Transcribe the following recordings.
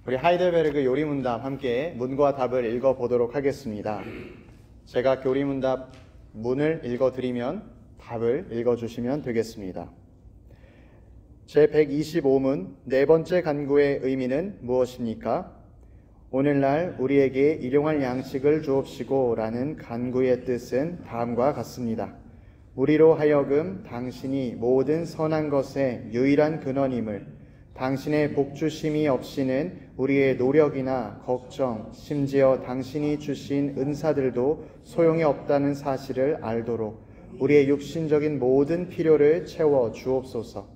우리 하이델베르그 요리문답 함께 문과 답을 읽어보도록 하겠습니다. 제가 교리문답 문을 읽어드리면 답을 읽어주시면 되겠습니다. 제125문 네 번째 간구의 의미는 무엇입니까? 오늘날 우리에게 일용할 양식을 주옵시고 라는 간구의 뜻은 다음과 같습니다. 우리로 하여금 당신이 모든 선한 것의 유일한 근원임을, 당신의 복주심이 없이는 우리의 노력이나 걱정, 심지어 당신이 주신 은사들도 소용이 없다는 사실을 알도록 우리의 육신적인 모든 필요를 채워 주옵소서.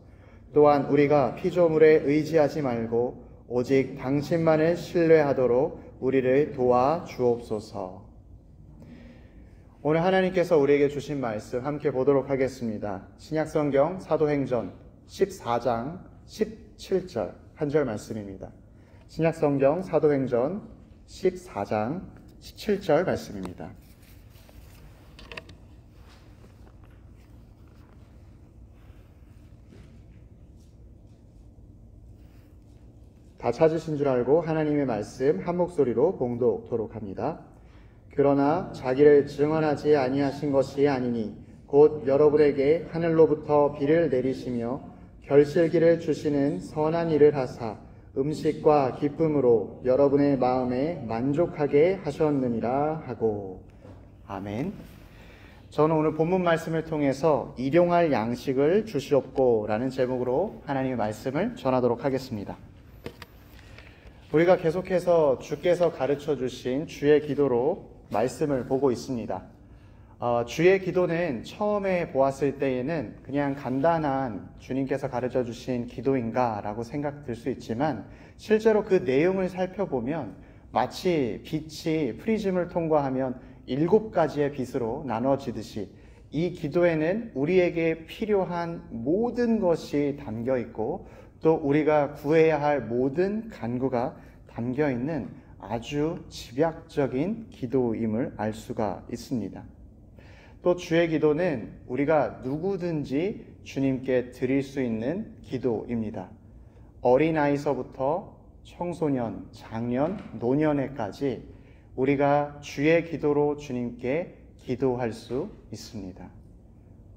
또한 우리가 피조물에 의지하지 말고 오직 당신만을 신뢰하도록 우리를 도와 주옵소서. 오늘 하나님께서 우리에게 주신 말씀 함께 보도록 하겠습니다. 신약성경 사도행전 14장 17절 한 절 말씀입니다. 신약성경 사도행전 14장 17절 말씀입니다. 다 찾으신 줄 알고 하나님의 말씀 한 목소리로 봉독토록 합니다. 그러나 자기를 증언하지 아니하신 것이 아니니 곧 여러분에게 하늘로부터 비를 내리시며 결실기를 주시는 선한 일을 하사 음식과 기쁨으로 여러분의 마음에 만족하게 하셨느니라 하고. 아멘. 저는 오늘 본문 말씀을 통해서 일용할 양식을 주시옵고 라는 제목으로 하나님의 말씀을 전하도록 하겠습니다. 우리가 계속해서 주께서 가르쳐 주신 주의 기도로 말씀을 보고 있습니다. 주의 기도는 처음에 보았을 때에는 그냥 간단한 주님께서 가르쳐 주신 기도인가 라고 생각될 수 있지만, 실제로 그 내용을 살펴보면 마치 빛이 프리즘을 통과하면 7가지의 빛으로 나눠지듯이 이 기도에는 우리에게 필요한 모든 것이 담겨 있고 또 우리가 구해야 할 모든 간구가 담겨 있는 아주 집약적인 기도임을 알 수가 있습니다. 또 주의 기도는 우리가 누구든지 주님께 드릴 수 있는 기도입니다. 어린아이서부터 청소년, 장년, 노년에까지 우리가 주의 기도로 주님께 기도할 수 있습니다.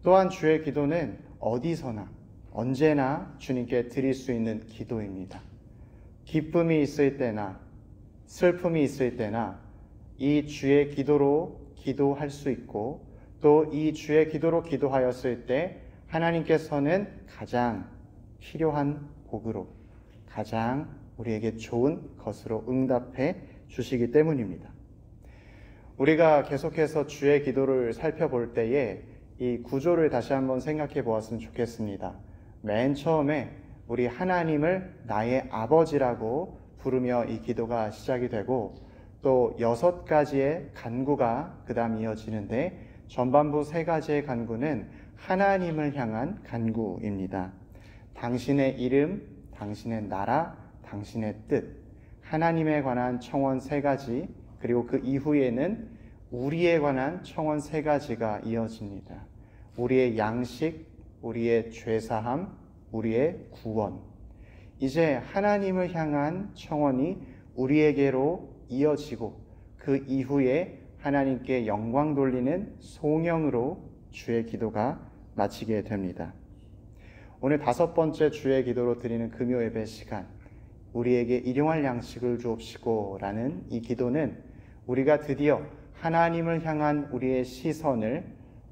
또한 주의 기도는 어디서나 언제나 주님께 드릴 수 있는 기도입니다. 기쁨이 있을 때나 슬픔이 있을 때나 이 주의 기도로 기도할 수 있고, 또 이 주의 기도로 기도하였을 때 하나님께서는 가장 필요한 복으로 가장 우리에게 좋은 것으로 응답해 주시기 때문입니다. 우리가 계속해서 주의 기도를 살펴볼 때에 이 구조를 다시 한번 생각해 보았으면 좋겠습니다. 맨 처음에 우리 하나님을 나의 아버지라고 부르며 이 기도가 시작이 되고, 또 6가지의 간구가 그 다음 이어지는데 전반부 3가지의 간구는 하나님을 향한 간구입니다. 당신의 이름, 당신의 나라, 당신의 뜻, 하나님에 관한 청원 3가지, 그리고 그 이후에는 우리에 관한 청원 3가지가 이어집니다. 우리의 양식, 우리의 죄사함, 우리의 구원. 이제 하나님을 향한 청원이 우리에게로 이어지고 그 이후에 하나님께 영광 돌리는 송영으로 주의 기도가 마치게 됩니다. 오늘 5번째 주의 기도로 드리는 금요 예배 시간, 우리에게 일용할 양식을 주옵시고 라는 이 기도는 우리가 드디어 하나님을 향한 우리의 시선을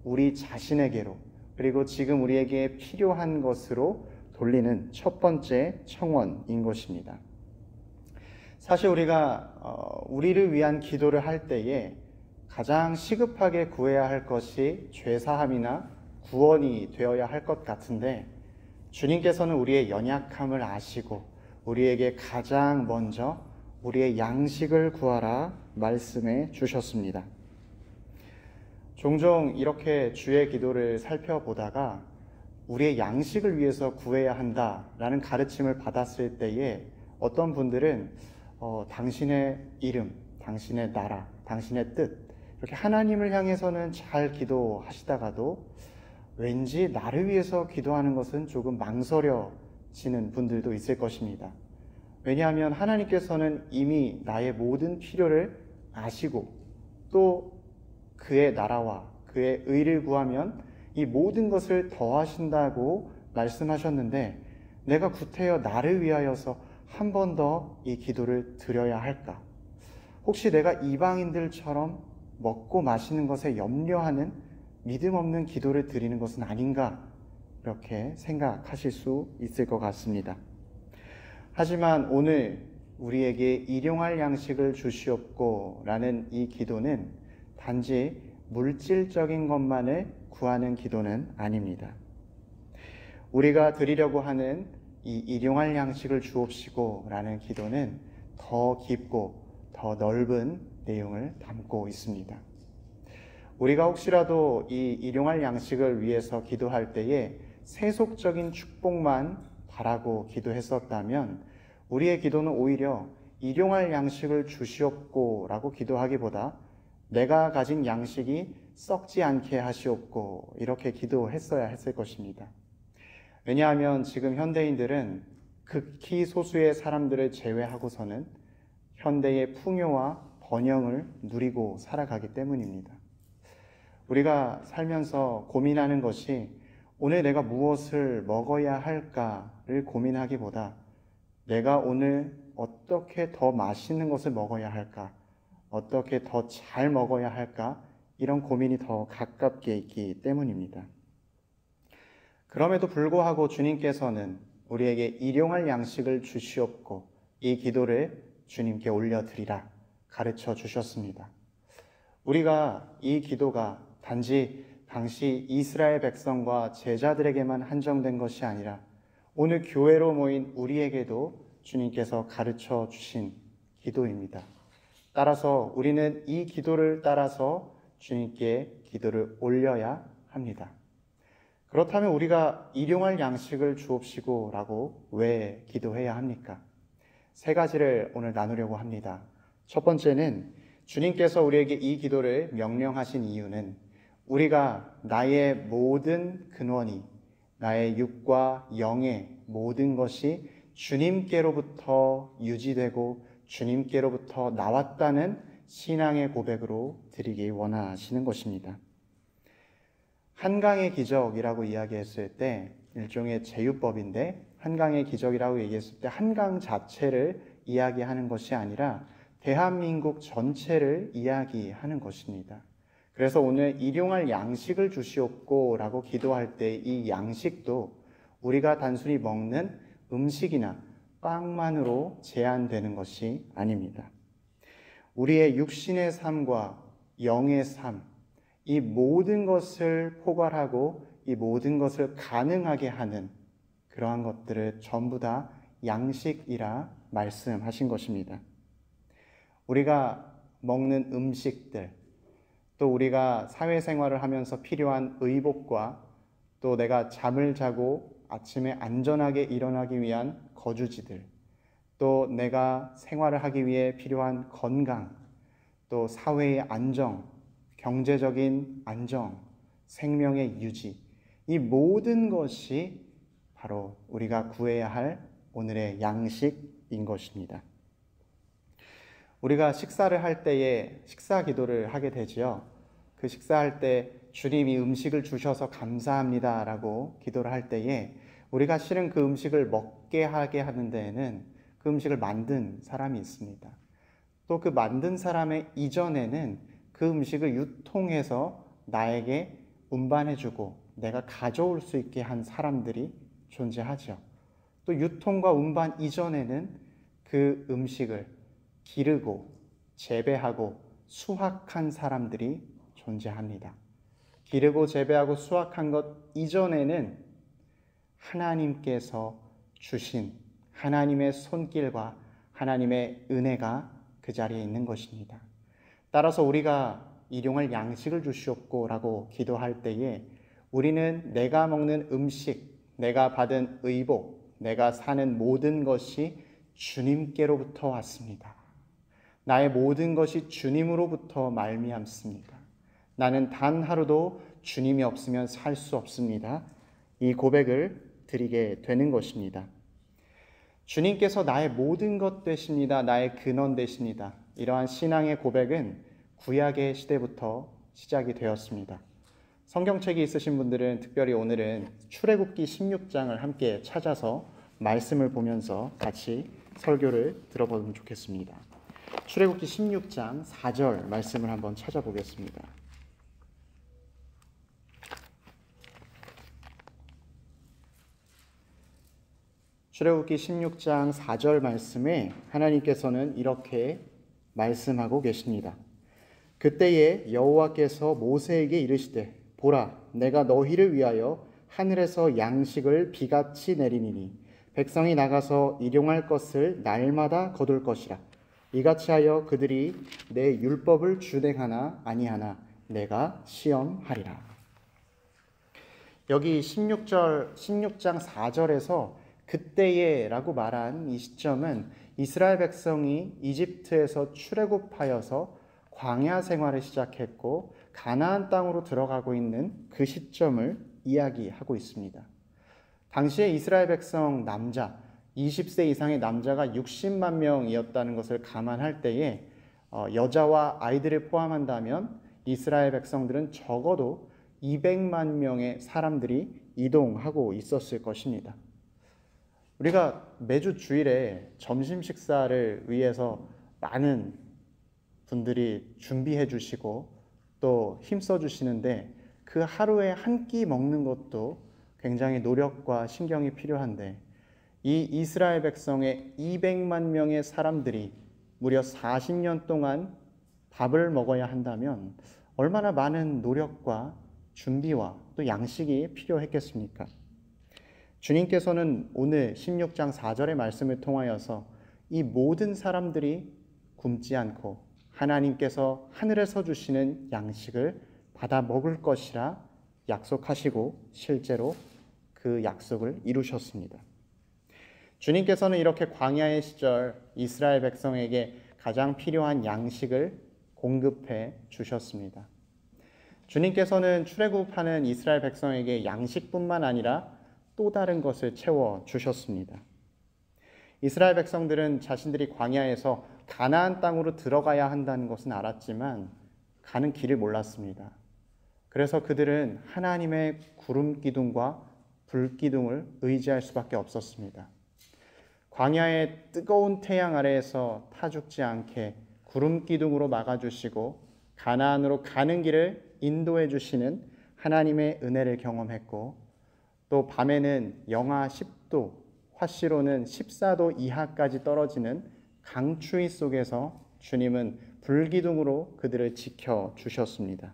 우리 자신에게로, 그리고 지금 우리에게 필요한 것으로 돌리는 첫 번째 청원인 것입니다. 사실 우리가 우리를 위한 기도를 할 때에 가장 시급하게 구해야 할 것이 죄사함이나 구원이 되어야 할 것 같은데, 주님께서는 우리의 연약함을 아시고 우리에게 가장 먼저 우리의 양식을 구하라 말씀해 주셨습니다. 종종 이렇게 주의 기도를 살펴보다가 우리의 양식을 위해서 구해야 한다라는 가르침을 받았을 때에 어떤 분들은 당신의 이름, 당신의 나라, 당신의 뜻, 이렇게 하나님을 향해서는 잘 기도하시다가도 왠지 나를 위해서 기도하는 것은 조금 망설여지는 분들도 있을 것입니다. 왜냐하면 하나님께서는 이미 나의 모든 필요를 아시고 또 그의 나라와 그의 의를 구하면 이 모든 것을 더하신다고 말씀하셨는데 내가 구태여 나를 위하여서 한 번 더 이 기도를 드려야 할까? 혹시 내가 이방인들처럼 먹고 마시는 것에 염려하는 믿음 없는 기도를 드리는 것은 아닌가? 이렇게 생각하실 수 있을 것 같습니다. 하지만 오늘 우리에게 일용할 양식을 주시옵고 라는 이 기도는 단지 물질적인 것만을 구하는 기도는 아닙니다. 우리가 드리려고 하는 이 일용할 양식을 주옵시고 라는 기도는 더 깊고 더 넓은 내용을 담고 있습니다. 우리가 혹시라도 이 일용할 양식을 위해서 기도할 때에 세속적인 축복만 바라고 기도했었다면 우리의 기도는 오히려 일용할 양식을 주시옵고 라고 기도하기보다 내가 가진 양식이 썩지 않게 하시옵고 이렇게 기도했어야 했을 것입니다. 왜냐하면 지금 현대인들은 극히 소수의 사람들을 제외하고서는 현대의 풍요와 번영을 누리고 살아가기 때문입니다. 우리가 살면서 고민하는 것이 오늘 내가 무엇을 먹어야 할까를 고민하기보다 내가 오늘 어떻게 더 맛있는 것을 먹어야 할까, 어떻게 더 잘 먹어야 할까, 이런 고민이 더 가깝게 있기 때문입니다. 그럼에도 불구하고 주님께서는 우리에게 일용할 양식을 주시옵고 이 기도를 주님께 올려드리라 가르쳐 주셨습니다. 우리가 이 기도가 단지 당시 이스라엘 백성과 제자들에게만 한정된 것이 아니라 오늘 교회로 모인 우리에게도 주님께서 가르쳐 주신 기도입니다. 따라서 우리는 이 기도를 따라서 주님께 기도를 올려야 합니다. 그렇다면 우리가 일용할 양식을 주옵시고 라고 왜 기도해야 합니까? 세 가지를 오늘 나누려고 합니다. 첫 번째는 주님께서 우리에게 이 기도를 명령하신 이유는 우리가 나의 모든 근원이 나의 육과 영의 모든 것이 주님께로부터 유지되고 주님께로부터 나왔다는 신앙의 고백으로 드리기 원하시는 것입니다. 한강의 기적이라고 이야기했을 때 일종의 제유법인데 한강의 기적이라고 얘기했을 때 한강 자체를 이야기하는 것이 아니라 대한민국 전체를 이야기하는 것입니다. 그래서 오늘 일용할 양식을 주시옵고 라고 기도할 때 이 양식도 우리가 단순히 먹는 음식이나 빵만으로 제한되는 것이 아닙니다. 우리의 육신의 삶과 영의 삶, 이 모든 것을 포괄하고 이 모든 것을 가능하게 하는 그러한 것들을 전부 다 양식이라 말씀하신 것입니다. 우리가 먹는 음식들, 또 우리가 사회생활을 하면서 필요한 의복과 또 내가 잠을 자고 아침에 안전하게 일어나기 위한 거주지들, 또 내가 생활을 하기 위해 필요한 건강, 또 사회의 안정, 경제적인 안정, 생명의 유지, 이 모든 것이 바로 우리가 구해야 할 오늘의 양식인 것입니다. 우리가 식사를 할 때에 식사 기도를 하게 되지요. 그 식사할 때 주님이 음식을 주셔서 감사합니다 라고 기도를 할 때에 우리가 실은 그 음식을 먹게 하게 하는 데에는 그 음식을 만든 사람이 있습니다. 또 그 만든 사람의 이전에는 그 음식을 유통해서 나에게 운반해주고 내가 가져올 수 있게 한 사람들이 존재하죠. 또 유통과 운반 이전에는 그 음식을 기르고 재배하고 수확한 사람들이 존재합니다. 기르고 재배하고 수확한 것 이전에는 하나님께서 주신 하나님의 손길과 하나님의 은혜가 그 자리에 있는 것입니다. 따라서 우리가 일용할 양식을 주시옵고 라고 기도할 때에 우리는 내가 먹는 음식, 내가 받은 의복, 내가 사는 모든 것이 주님께로부터 왔습니다. 나의 모든 것이 주님으로부터 말미암습니다. 나는 단 하루도 주님이 없으면 살 수 없습니다. 이 고백을 드리게 되는 것입니다. 주님께서 나의 모든 것 되십니다. 나의 근원 되십니다. 이러한 신앙의 고백은 구약의 시대부터 시작이 되었습니다. 성경책이 있으신 분들은 특별히 오늘은 출애굽기 16장을 함께 찾아서 말씀을 보면서 같이 설교를 들어보면 좋겠습니다. 출애굽기 16장 4절 말씀을 한번 찾아보겠습니다. 출애굽기 16장 4절 말씀에 하나님께서는 이렇게 말씀하고 계십니다. 그때에 여호와께서 모세에게 이르시되 보라, 내가 너희를 위하여 하늘에서 양식을 비같이 내리니니 백성이 나가서 일용할 것을 날마다 거둘 것이라. 이같이 하여 그들이 내 율법을 준행하나 아니하나 내가 시험하리라. 여기 16장 4절에서 그때에 라고 말한 이 시점은 이스라엘 백성이 이집트에서 출애굽하여서 광야 생활을 시작했고 가나안 땅으로 들어가고 있는 그 시점을 이야기하고 있습니다. 당시에 이스라엘 백성 남자 20세 이상의 남자가 60만 명이었다는 것을 감안할 때에 여자와 아이들을 포함한다면 이스라엘 백성들은 적어도 200만 명의 사람들이 이동하고 있었을 것입니다. 우리가 매주 주일에 점심 식사를 위해서 많은 분들이 준비해 주시고 또 힘써 주시는데 그 하루에 한 끼 먹는 것도 굉장히 노력과 신경이 필요한데 이 이스라엘 백성의 200만 명의 사람들이 무려 40년 동안 밥을 먹어야 한다면 얼마나 많은 노력과 준비와 또 양식이 필요했겠습니까? 주님께서는 오늘 16장 4절의 말씀을 통하여서 이 모든 사람들이 굶지 않고 하나님께서 하늘에서 주시는 양식을 받아 먹을 것이라 약속하시고 실제로 그 약속을 이루셨습니다. 주님께서는 이렇게 광야의 시절 이스라엘 백성에게 가장 필요한 양식을 공급해 주셨습니다. 주님께서는 출애굽하는 이스라엘 백성에게 양식뿐만 아니라 또 다른 것을 채워 주셨습니다. 이스라엘 백성들은 자신들이 광야에서 가나안 땅으로 들어가야 한다는 것은 알았지만 가는 길을 몰랐습니다. 그래서 그들은 하나님의 구름 기둥과 불 기둥을 의지할 수밖에 없었습니다. 광야의 뜨거운 태양 아래에서 타 죽지 않게 구름 기둥으로 막아주시고 가나안으로 가는 길을 인도해 주시는 하나님의 은혜를 경험했고 또 밤에는 영하 10도, 화씨로는 14도 이하까지 떨어지는 강추위 속에서 주님은 불기둥으로 그들을 지켜주셨습니다.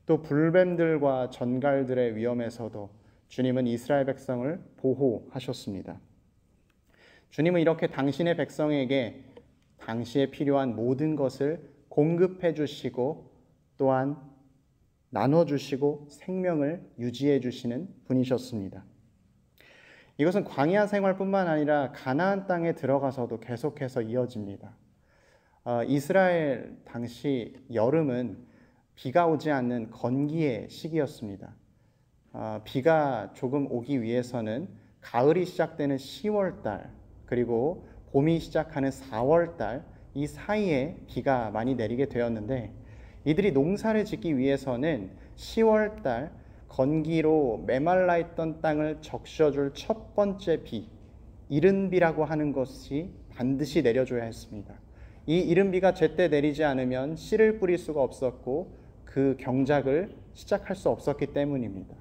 또 불뱀들과 전갈들의 위험에서도 주님은 이스라엘 백성을 보호하셨습니다. 주님은 이렇게 당신의 백성에게 당시에 필요한 모든 것을 공급해 주시고 또한 나눠주시고 생명을 유지해 주시는 분이셨습니다. 이것은 광야 생활뿐만 아니라 가나안 땅에 들어가서도 계속해서 이어집니다. 이스라엘 당시 여름은 비가 오지 않는 건기의 시기였습니다. 비가 조금 오기 위해서는 가을이 시작되는 10월달 그리고 봄이 시작하는 4월달 이 사이에 비가 많이 내리게 되었는데 이들이 농사를 짓기 위해서는 10월달 건기로 메말라 있던 땅을 적셔줄 첫 번째 비, 이른비라고 하는 것이 반드시 내려줘야 했습니다. 이 이른비가 제때 내리지 않으면 씨를 뿌릴 수가 없었고 그 경작을 시작할 수 없었기 때문입니다.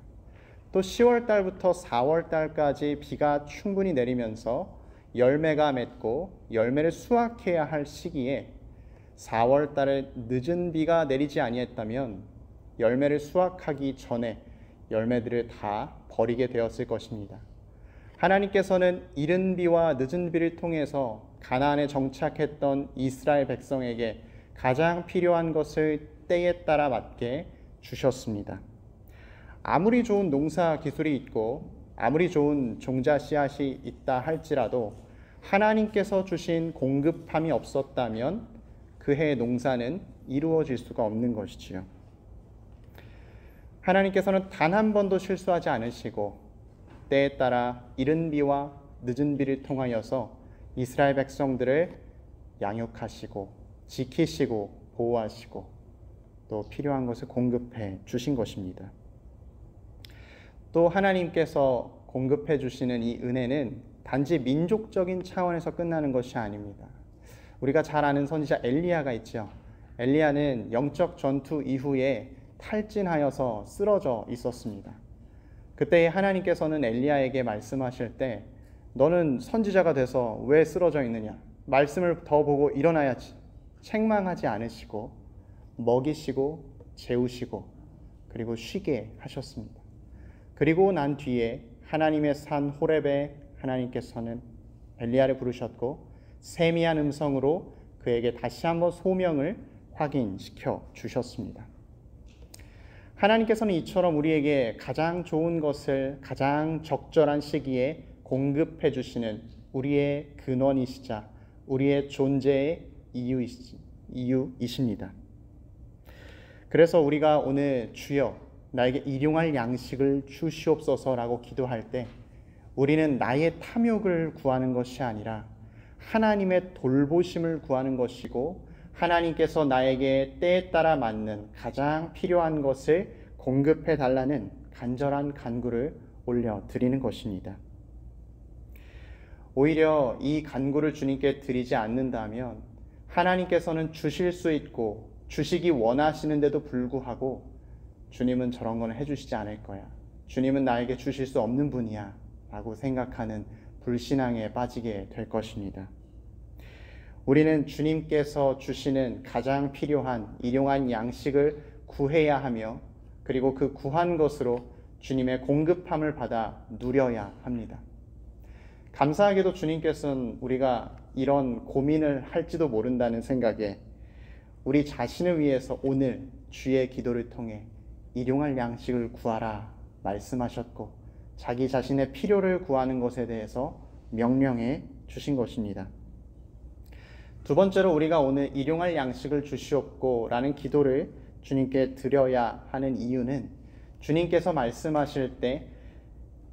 또 10월달부터 4월달까지 비가 충분히 내리면서 열매가 맺고 열매를 수확해야 할 시기에 4월달에 늦은 비가 내리지 아니했다면 열매를 수확하기 전에 열매들을 다 버리게 되었을 것입니다. 하나님께서는 이른 비와 늦은 비를 통해서 가나안에 정착했던 이스라엘 백성에게 가장 필요한 것을 때에 따라 맞게 주셨습니다. 아무리 좋은 농사 기술이 있고 아무리 좋은 종자 씨앗이 있다 할지라도 하나님께서 주신 공급함이 없었다면 그 해의 농사는 이루어질 수가 없는 것이지요. 하나님께서는 단 한 번도 실수하지 않으시고 때에 따라 이른 비와 늦은 비를 통하여서 이스라엘 백성들을 양육하시고 지키시고 보호하시고 또 필요한 것을 공급해 주신 것입니다. 또 하나님께서 공급해 주시는 이 은혜는 단지 민족적인 차원에서 끝나는 것이 아닙니다. 우리가 잘 아는 선지자 엘리야가 있죠. 엘리야는 영적 전투 이후에 탈진하여서 쓰러져 있었습니다. 그때 하나님께서는 엘리야에게 말씀하실 때 너는 선지자가 돼서 왜 쓰러져 있느냐? 말씀을 더 보고 일어나야지. 책망하지 않으시고 먹이시고 재우시고 그리고 쉬게 하셨습니다. 그리고 난 뒤에 하나님의 산 호렙에 하나님께서는 엘리야를 부르셨고 세미한 음성으로 그에게 다시 한번 소명을 확인시켜 주셨습니다. 하나님께서는 이처럼 우리에게 가장 좋은 것을 가장 적절한 시기에 공급해 주시는 우리의 근원이시자 우리의 존재의 이유이십니다. 그래서 우리가 오늘 주여 나에게 일용할 양식을 주시옵소서라고 기도할 때 우리는 나의 탐욕을 구하는 것이 아니라 하나님의 돌보심을 구하는 것이고 하나님께서 나에게 때에 따라 맞는 가장 필요한 것을 공급해 달라는 간절한 간구를 올려드리는 것입니다. 오히려 이 간구를 주님께 드리지 않는다면 하나님께서는 주실 수 있고 주시기 원하시는데도 불구하고 주님은 저런 건 해주시지 않을 거야. 주님은 나에게 주실 수 없는 분이야 라고 생각하는 불신앙에 빠지게 될 것입니다. 우리는 주님께서 주시는 가장 필요한 일용한 양식을 구해야 하며 그리고 그 구한 것으로 주님의 공급함을 받아 누려야 합니다. 감사하게도 주님께서는 우리가 이런 고민을 할지도 모른다는 생각에 우리 자신을 위해서 오늘 주의 기도를 통해 일용할 양식을 구하라 말씀하셨고 자기 자신의 필요를 구하는 것에 대해서 명령해 주신 것입니다. 두 번째로 우리가 오늘 일용할 양식을 주시옵고 라는 기도를 주님께 드려야 하는 이유는 주님께서 말씀하실 때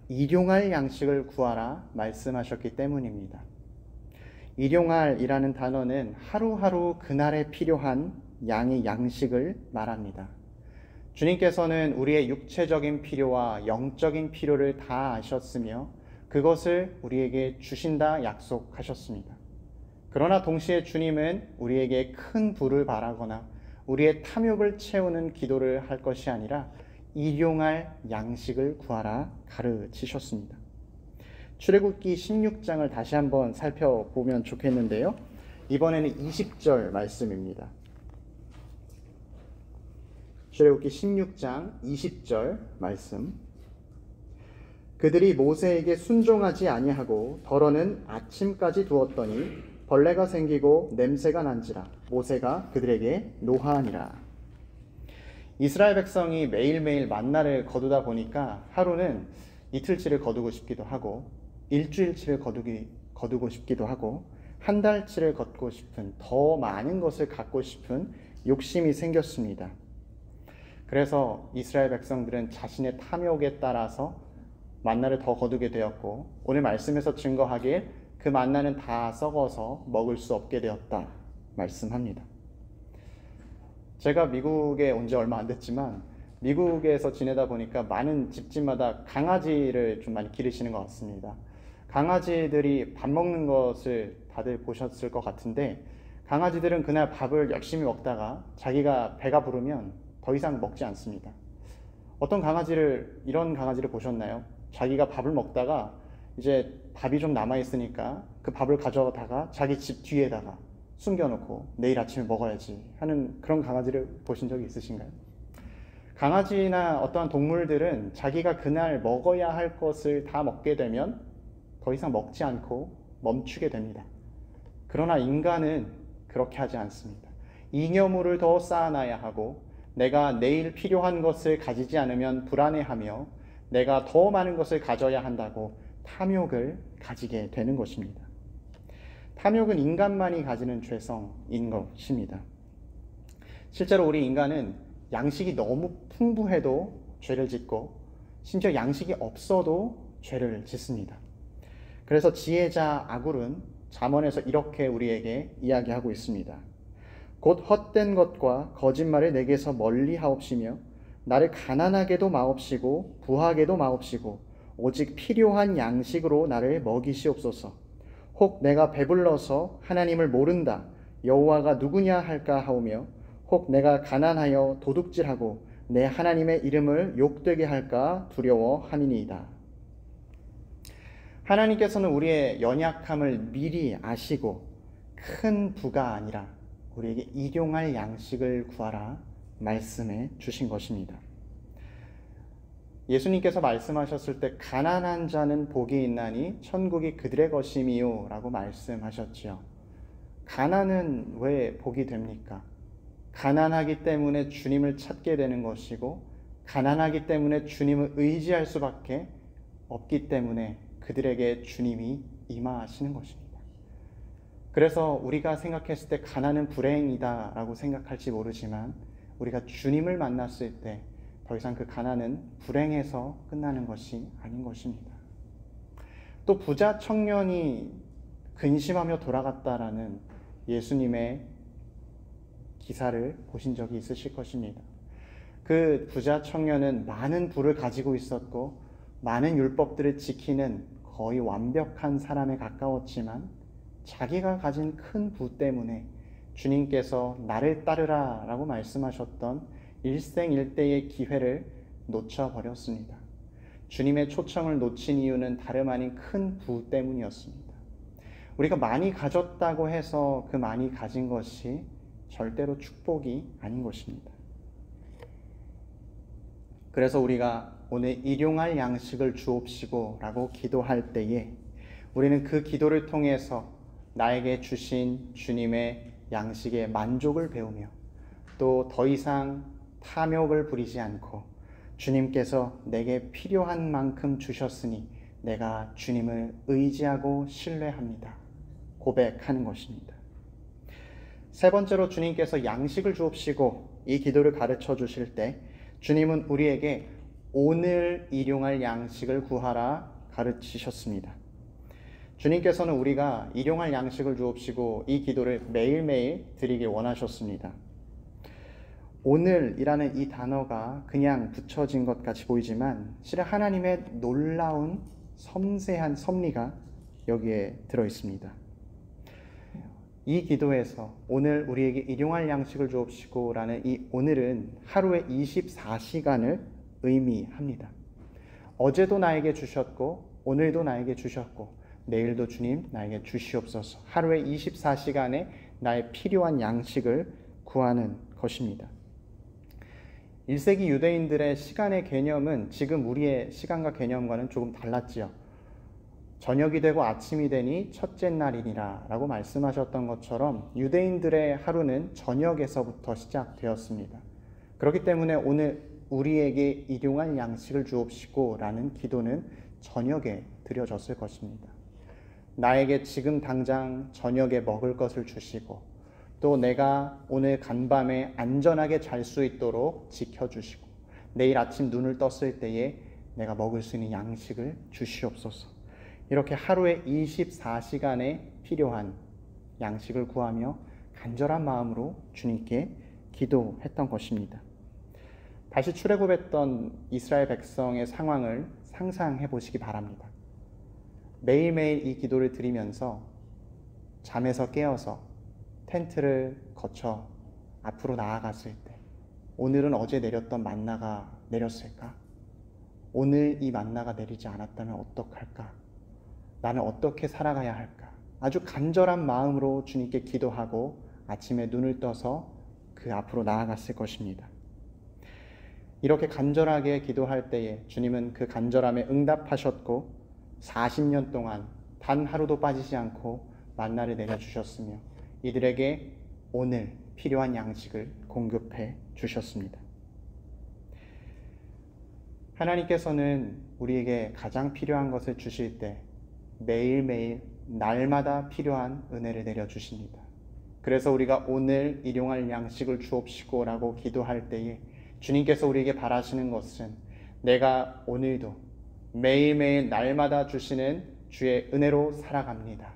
일용할 양식을 구하라 말씀하셨기 때문입니다. 일용할이라는 단어는 하루하루 그날에 필요한 양의 양식을 말합니다. 주님께서는 우리의 육체적인 필요와 영적인 필요를 다 아셨으며 그것을 우리에게 주신다 약속하셨습니다. 그러나 동시에 주님은 우리에게 큰 부를 바라거나 우리의 탐욕을 채우는 기도를 할 것이 아니라 일용할 양식을 구하라 가르치셨습니다. 출애굽기 16장을 다시 한번 살펴보면 좋겠는데요. 이번에는 20절 말씀입니다. 출애굽기 16장 20절 말씀. 그들이 모세에게 순종하지 아니하고 덜어는 아침까지 두었더니 벌레가 생기고 냄새가 난지라 모세가 그들에게 노하니라. 이스라엘 백성이 매일매일 만나를 거두다 보니까 하루는 이틀치를 거두고 싶기도 하고 일주일치를 거두고 싶기도 하고 한 달치를 걷고 싶은 더 많은 것을 갖고 싶은 욕심이 생겼습니다. 그래서 이스라엘 백성들은 자신의 탐욕에 따라서 만나를 더 거두게 되었고 오늘 말씀에서 증거하길 그 만나는 다 썩어서 먹을 수 없게 되었다 말씀합니다. 제가 미국에 온 지 얼마 안 됐지만 미국에서 지내다 보니까 많은 집집마다 강아지를 좀 많이 기르시는 것 같습니다. 강아지들이 밥 먹는 것을 다들 보셨을 것 같은데 강아지들은 그날 밥을 열심히 먹다가 자기가 배가 부르면 더 이상 먹지 않습니다. 이런 강아지를 보셨나요? 자기가 밥을 먹다가 이제 밥이 좀 남아있으니까 그 밥을 가져다가 자기 집 뒤에다가 숨겨놓고 내일 아침에 먹어야지 하는 그런 강아지를 보신 적이 있으신가요? 강아지나 어떠한 동물들은 자기가 그날 먹어야 할 것을 다 먹게 되면 더 이상 먹지 않고 멈추게 됩니다. 그러나 인간은 그렇게 하지 않습니다. 잉여물을 더 쌓아놔야 하고 내가 내일 필요한 것을 가지지 않으면 불안해하며 내가 더 많은 것을 가져야 한다고 탐욕을 가지게 되는 것입니다. 탐욕은 인간만이 가지는 죄성인 것입니다. 실제로 우리 인간은 양식이 너무 풍부해도 죄를 짓고 심지어 양식이 없어도 죄를 짓습니다. 그래서 지혜자 아굴은 잠언에서 이렇게 우리에게 이야기하고 있습니다. 곧 헛된 것과 거짓말을 내게서 멀리 하옵시며 나를 가난하게도 마옵시고 부하게도 마옵시고 오직 필요한 양식으로 나를 먹이시옵소서. 혹 내가 배불러서 하나님을 모른다 여호와가 누구냐 할까 하오며 혹 내가 가난하여 도둑질하고 내 하나님의 이름을 욕되게 할까 두려워함이니이다. 하나님께서는 우리의 연약함을 미리 아시고 큰 부가 아니라 우리에게 일용할 양식을 구하라 말씀해 주신 것입니다. 예수님께서 말씀하셨을 때 가난한 자는 복이 있나니 천국이 그들의 것임이요 라고 말씀하셨지요. 가난은 왜 복이 됩니까? 가난하기 때문에 주님을 찾게 되는 것이고 가난하기 때문에 주님을 의지할 수밖에 없기 때문에 그들에게 주님이 임하시는 것입니다. 그래서 우리가 생각했을 때 가난은 불행이다 라고 생각할지 모르지만 우리가 주님을 만났을 때 더 이상 그 가난은 불행해서 끝나는 것이 아닌 것입니다. 또 부자 청년이 근심하며 돌아갔다라는 예수님의 기사를 보신 적이 있으실 것입니다. 그 부자 청년은 많은 부를 가지고 있었고 많은 율법들을 지키는 거의 완벽한 사람에 가까웠지만 자기가 가진 큰 부 때문에 주님께서 나를 따르라 라고 말씀하셨던 일생일대의 기회를 놓쳐버렸습니다. 주님의 초청을 놓친 이유는 다름 아닌 큰 부 때문이었습니다. 우리가 많이 가졌다고 해서 그 많이 가진 것이 절대로 축복이 아닌 것입니다. 그래서 우리가 오늘 일용할 양식을 주옵시고 라고 기도할 때에 우리는 그 기도를 통해서 나에게 주신 주님의 양식의 만족을 배우며 또 더 이상 탐욕을 부리지 않고 주님께서 내게 필요한 만큼 주셨으니 내가 주님을 의지하고 신뢰합니다. 고백하는 것입니다. 세 번째로 주님께서 양식을 주옵시고 이 기도를 가르쳐 주실 때 주님은 우리에게 오늘 일용할 양식을 구하라 가르치셨습니다. 주님께서는 우리가 일용할 양식을 주옵시고 이 기도를 매일매일 드리길 원하셨습니다. 오늘이라는 이 단어가 그냥 붙여진 것 같이 보이지만 실은 하나님의 놀라운 섬세한 섭리가 여기에 들어 있습니다. 이 기도에서 오늘 우리에게 일용할 양식을 주옵시고 라는 이 오늘은 하루에 24시간을 의미합니다. 어제도 나에게 주셨고 오늘도 나에게 주셨고 내일도 주님 나에게 주시옵소서. 하루에 24시간에 나의 필요한 양식을 구하는 것입니다. 1세기 유대인들의 시간의 개념은 지금 우리의 시간과 개념과는 조금 달랐지요. 저녁이 되고 아침이 되니 첫째 날이니라 라고 말씀하셨던 것처럼 유대인들의 하루는 저녁에서부터 시작되었습니다. 그렇기 때문에 오늘 우리에게 일용할 양식을 주옵시고 라는 기도는 저녁에 드려졌을 것입니다. 나에게 지금 당장 저녁에 먹을 것을 주시고 또 내가 오늘 간밤에 안전하게 잘 수 있도록 지켜주시고 내일 아침 눈을 떴을 때에 내가 먹을 수 있는 양식을 주시옵소서. 이렇게 하루에 24시간에 필요한 양식을 구하며 간절한 마음으로 주님께 기도했던 것입니다. 다시 출애굽했던 이스라엘 백성의 상황을 상상해 보시기 바랍니다. 매일매일 이 기도를 드리면서 잠에서 깨어서 텐트를 거쳐 앞으로 나아갔을 때 오늘은 어제 내렸던 만나가 내렸을까? 오늘 이 만나가 내리지 않았다면 어떡할까? 나는 어떻게 살아가야 할까? 아주 간절한 마음으로 주님께 기도하고 아침에 눈을 떠서 그 앞으로 나아갔을 것입니다. 이렇게 간절하게 기도할 때에 주님은 그 간절함에 응답하셨고 40년 동안 단 하루도 빠지지 않고 만나를 내려주셨으며 이들에게 오늘 필요한 양식을 공급해 주셨습니다. 하나님께서는 우리에게 가장 필요한 것을 주실 때 매일매일 날마다 필요한 은혜를 내려주십니다. 그래서 우리가 오늘 일용할 양식을 주옵시고 라고 기도할 때에 주님께서 우리에게 바라시는 것은 내가 오늘도 매일매일 날마다 주시는 주의 은혜로 살아갑니다.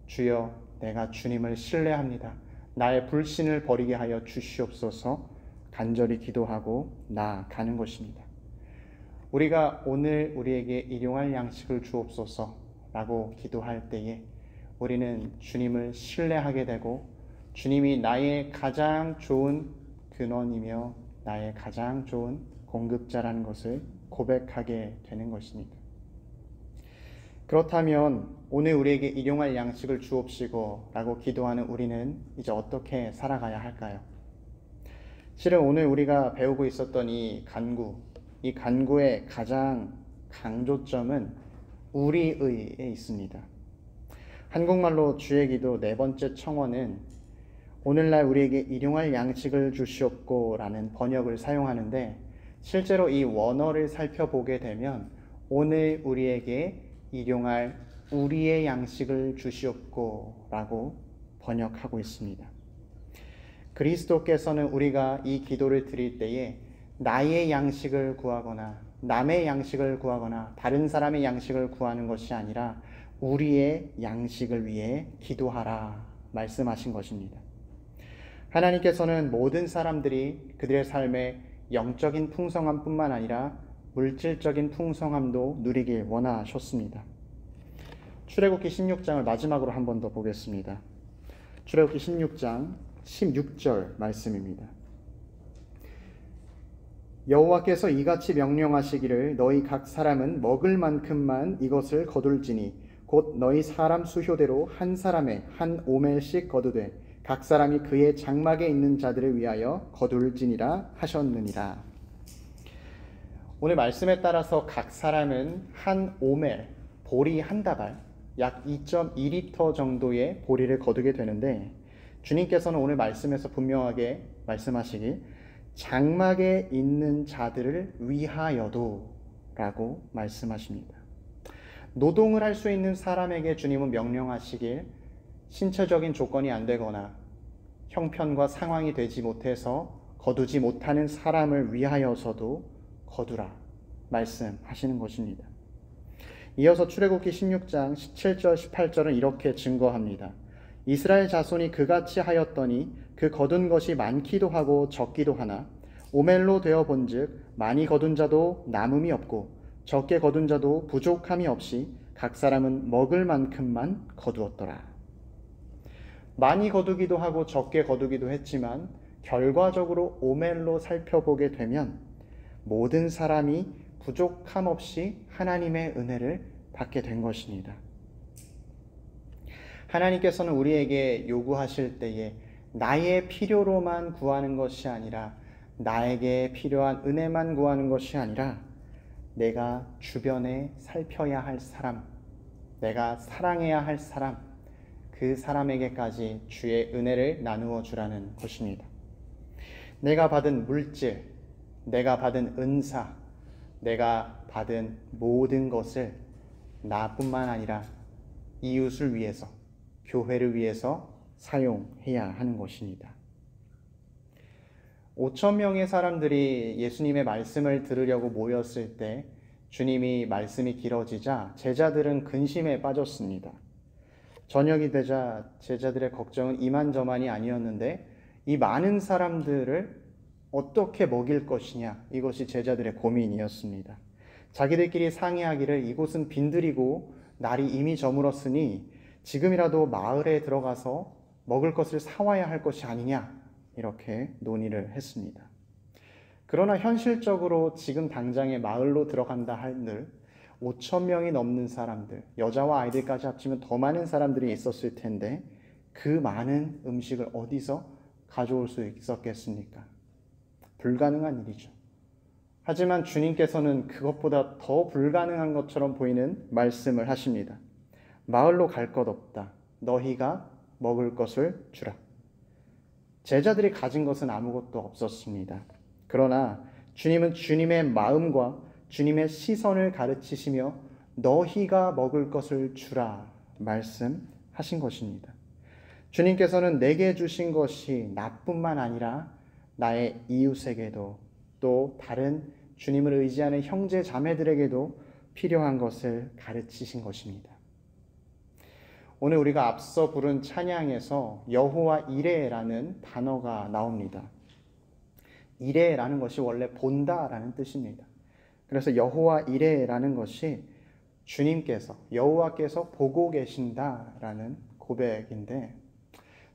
주여, 내가 주님을 신뢰합니다. 나의 불신을 버리게 하여 주시옵소서 간절히 기도하고 나아가는 것입니다. 우리가 오늘 우리에게 일용할 양식을 주옵소서 라고 기도할 때에 우리는 주님을 신뢰하게 되고 주님이 나의 가장 좋은 근원이며 나의 가장 좋은 공급자라는 것을 고백하게 되는 것입니다. 그렇다면 오늘 우리에게 일용할 양식을 주옵시고 라고 기도하는 우리는 이제 어떻게 살아가야 할까요? 실은 오늘 우리가 배우고 있었던 이 간구의 가장 강조점은 우리의에 있습니다. 한국말로 주의 기도 네 번째 청원은 오늘날 우리에게 일용할 양식을 주시옵고 라는 번역을 사용하는데, 실제로 이 원어를 살펴보게 되면 오늘 우리에게 일용할 우리의 양식을 주시옵고 라고 번역하고 있습니다. 그리스도께서는 우리가 이 기도를 드릴 때에 나의 양식을 구하거나 남의 양식을 구하거나 다른 사람의 양식을 구하는 것이 아니라 우리의 양식을 위해 기도하라 말씀하신 것입니다. 하나님께서는 모든 사람들이 그들의 삶에 영적인 풍성함뿐만 아니라 물질적인 풍성함도 누리길 원하셨습니다. 출애굽기 16장을 마지막으로 한 번 더 보겠습니다. 출애굽기 16장 16절 말씀입니다. 여호와께서 이같이 명령하시기를 너희 각 사람은 먹을 만큼만 이것을 거둘지니 곧 너희 사람 수효대로 한 사람에 한 오멜씩 거두되 각 사람이 그의 장막에 있는 자들을 위하여 거둘지니라 하셨느니라. 오늘 말씀에 따라서 각 사람은 한 오멜, 보리 한 다발, 약 2.2리터 정도의 보리를 거두게 되는데, 주님께서는 오늘 말씀에서 분명하게 말씀하시길 장막에 있는 자들을 위하여도 라고 말씀하십니다. 노동을 할 수 있는 사람에게 주님은 명령하시길 신체적인 조건이 안 되거나 형편과 상황이 되지 못해서 거두지 못하는 사람을 위하여서도 거두라 말씀하시는 것입니다. 이어서 출애굽기 16장 17절 18절은 이렇게 증거합니다. 이스라엘 자손이 그같이 하였더니 그 거둔 것이 많기도 하고 적기도 하나 오멜로 되어 본즉 많이 거둔 자도 남음이 없고 적게 거둔 자도 부족함이 없이 각 사람은 먹을 만큼만 거두었더라. 많이 거두기도 하고 적게 거두기도 했지만 결과적으로 오멜로 살펴보게 되면 모든 사람이 부족함 없이 하나님의 은혜를 받게 된 것입니다. 하나님께서는 우리에게 요구하실 때에 나의 필요로만 구하는 것이 아니라 나에게 필요한 은혜만 구하는 것이 아니라 내가 주변에 살펴야 할 사람, 내가 사랑해야 할 사람, 그 사람에게까지 주의 은혜를 나누어 주라는 것입니다. 내가 받은 물질, 내가 받은 은사, 내가 받은 모든 것을 나뿐만 아니라 이웃을 위해서, 교회를 위해서 사용해야 하는 것입니다. 5,000명의 사람들이 예수님의 말씀을 들으려고 모였을 때 주님이 말씀이 길어지자 제자들은 근심에 빠졌습니다. 저녁이 되자 제자들의 걱정은 이만저만이 아니었는데 이 많은 사람들을 어떻게 먹일 것이냐, 이것이 제자들의 고민이었습니다. 자기들끼리 상의하기를 이곳은 빈들이고 날이 이미 저물었으니 지금이라도 마을에 들어가서 먹을 것을 사와야 할 것이 아니냐, 이렇게 논의를 했습니다. 그러나 현실적으로 지금 당장에 마을로 들어간다 한들 5,000명이 넘는 사람들, 여자와 아이들까지 합치면 더 많은 사람들이 있었을 텐데 그 많은 음식을 어디서 가져올 수 있었겠습니까? 불가능한 일이죠. 하지만 주님께서는 그것보다 더 불가능한 것처럼 보이는 말씀을 하십니다. 마을로 갈 것 없다. 너희가 먹을 것을 주라. 제자들이 가진 것은 아무것도 없었습니다. 그러나 주님은 주님의 마음과 주님의 시선을 가르치시며 너희가 먹을 것을 주라 말씀하신 것입니다. 주님께서는 내게 주신 것이 나뿐만 아니라 나의 이웃에게도 또 다른 주님을 의지하는 형제 자매들에게도 필요한 것을 가르치신 것입니다. 오늘 우리가 앞서 부른 찬양에서 여호와 이레라는 단어가 나옵니다. 이레라는 것이 원래 본다라는 뜻입니다. 그래서 여호와 이레라는 것이 주님께서, 여호와께서 보고 계신다라는 고백인데,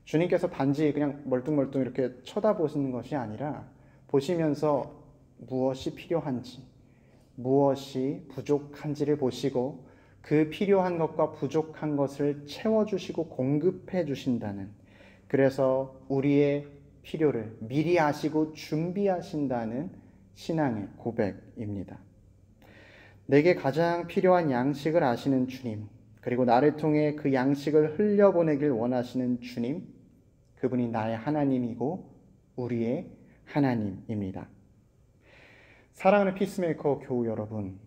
주님께서 단지 그냥 멀뚱멀뚱 이렇게 쳐다보시는 것이 아니라 보시면서 무엇이 필요한지, 무엇이 부족한지를 보시고 그 필요한 것과 부족한 것을 채워주시고 공급해 주신다는, 그래서 우리의 필요를 미리 아시고 준비하신다는 신앙의 고백입니다. 내게 가장 필요한 양식을 아시는 주님, 그리고 나를 통해 그 양식을 흘려보내길 원하시는 주님, 그분이 나의 하나님이고 우리의 하나님입니다. 사랑하는 피스메이커 교우 여러분,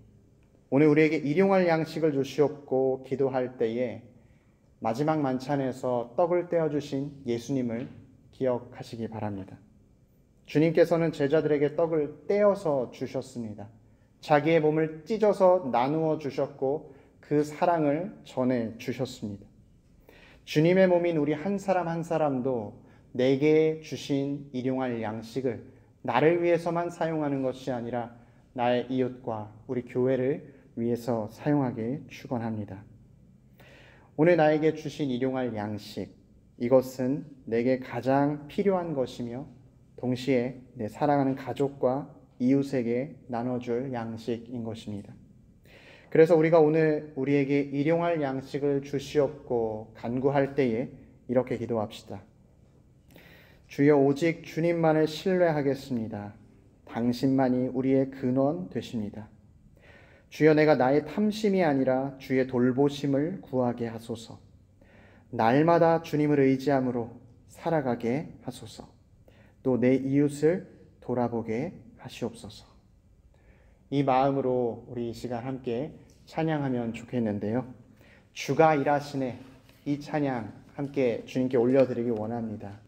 오늘 우리에게 일용할 양식을 주시옵고 기도할 때에 마지막 만찬에서 떡을 떼어주신 예수님을 기억하시기 바랍니다. 주님께서는 제자들에게 떡을 떼어서 주셨습니다. 자기의 몸을 찢어서 나누어 주셨고 그 사랑을 전해 주셨습니다. 주님의 몸인 우리 한 사람 한 사람도 내게 주신 일용할 양식을 나를 위해서만 사용하는 것이 아니라 나의 이웃과 우리 교회를 위해서 사용하길 축원합니다. 오늘 나에게 주신 일용할 양식, 이것은 내게 가장 필요한 것이며 동시에 내 사랑하는 가족과 이웃에게 나눠줄 양식인 것입니다. 그래서 우리가 오늘 우리에게 일용할 양식을 주시옵고 간구할 때에 이렇게 기도합시다. 주여, 오직 주님만을 신뢰하겠습니다. 당신만이 우리의 근원 되십니다. 주여, 내가 나의 탐심이 아니라 주의 돌보심을 구하게 하소서. 날마다 주님을 의지함으로 살아가게 하소서. 또 내 이웃을 돌아보게 하시옵소서. 이 마음으로 우리 이 시간 함께 찬양하면 좋겠는데요. 주가 일하시네, 이 찬양 함께 주님께 올려드리기 원합니다.